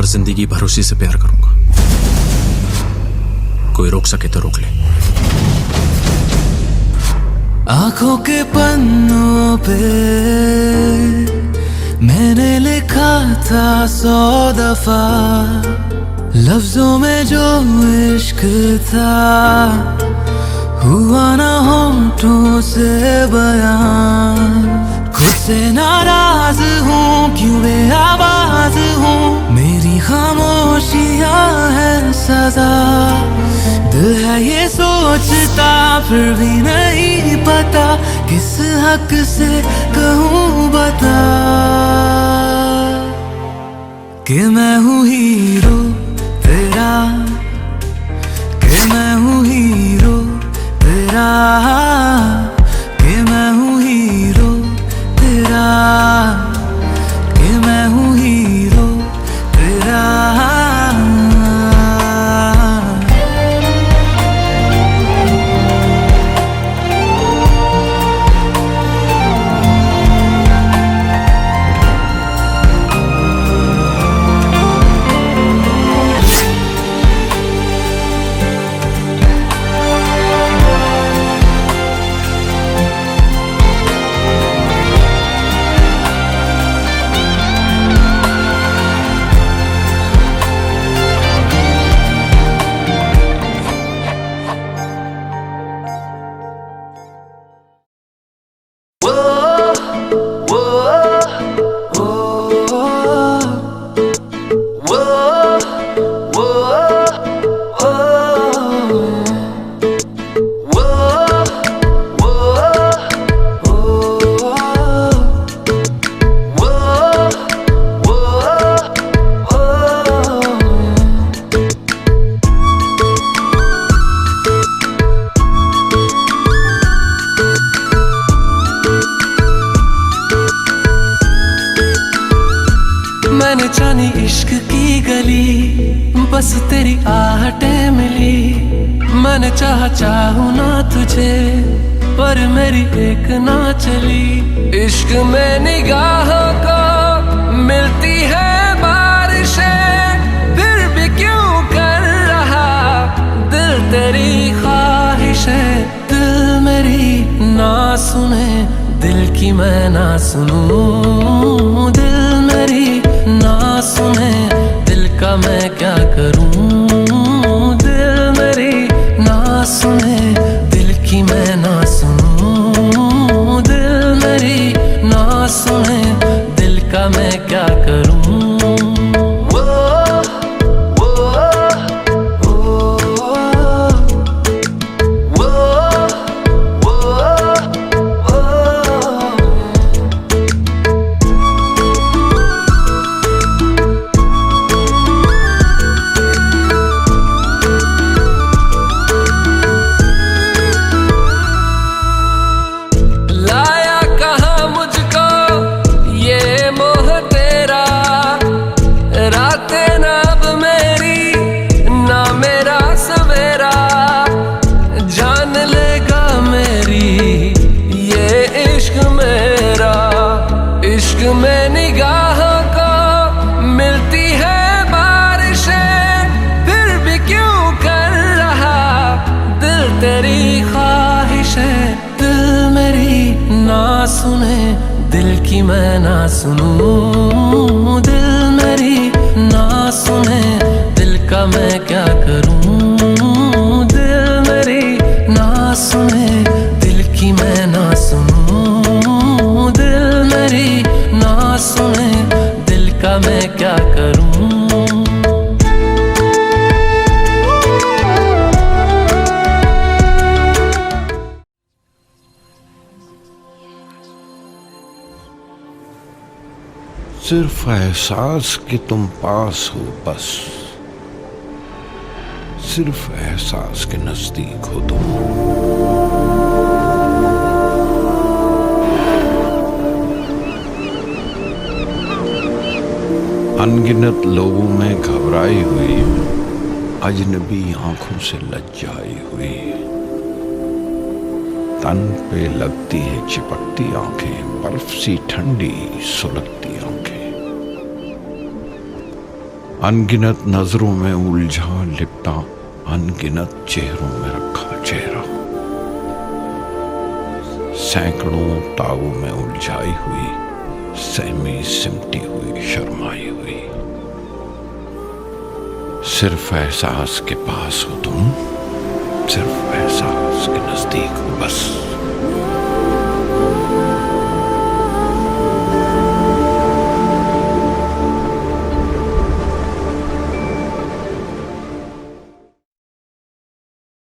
पर जिंदगी भरोसे से प्यार करूंगा। कोई रोक सके तो रोक ले। आंखों के पन्नों पे मैंने लिखा था 100 दफा, लफ्जों में जो इश्क था हुआ ना होठों से बयान। खुद से नाराज हूँ, क्यों बेआवाज हूँ, मेरी खामोशियाँ है सजा। दिल है ये सोचता फिर भी नहीं पता, किस हक से कहूँ बता कि मैं हूँ हीरो तेरा, कि मैं हूँ हीरो तेरा, कि मैं हूँ हीरो तेरा, कि मैं हूँ हीरो तेरा। मैंने जानी इश्क की गली, बस तेरी आहटें मिली। मैंने चाहूँ ना तुझे, पर मेरी एक ना चली। इश्क में निगाहों को मिलती है बारिशें, फिर भी क्यों कर रहा दिल तेरी ख्वाहिशें। दिल मेरी ना सुने, दिल की मैं ना सुनूं। दिल मेरी ना सुने, दिल का मैं क्या करूं। दिल मेरी ना सुने, दिल की मैं ना सुनूं। दिल मेरी ना सुने, दिल का मैं क्या करूं। इश्क में निगाहों को मिलती है बारिशें, फिर भी क्यों कर रहा दिल तेरी ख्वाहिशें। दिल मेरी ना सुने, दिल की मैं ना सुनूं। दिल मेरी ना सुने, दिल का मैं क्या करूं। दिल मेरी ना सुने, दिल की मैं ना सुनूं। दिल मेरी ना सुने, दिल का मैं क्या करूं। सिर्फ एहसास कि तुम पास हो, बस सिर्फ एहसास के नजदीक हो तुम। अनगिनत लोगों में घबराई हुई, अजनबी आंखों से लज्जाई हुई। तन पे लगती है चिपकती आंखें, बर्फ सी ठंडी सुलगती आंखें। अनगिनत नजरों में उलझा लिपटा, अनगिनत चेहरों में रखा चेहरा, सैकड़ों तावों में उलझाई हुई, सहमी सिमटी हुई, शर्माई हुई। सिर्फ एहसास के पास हो तुम, सिर्फ एहसास के नजदीक हो बस।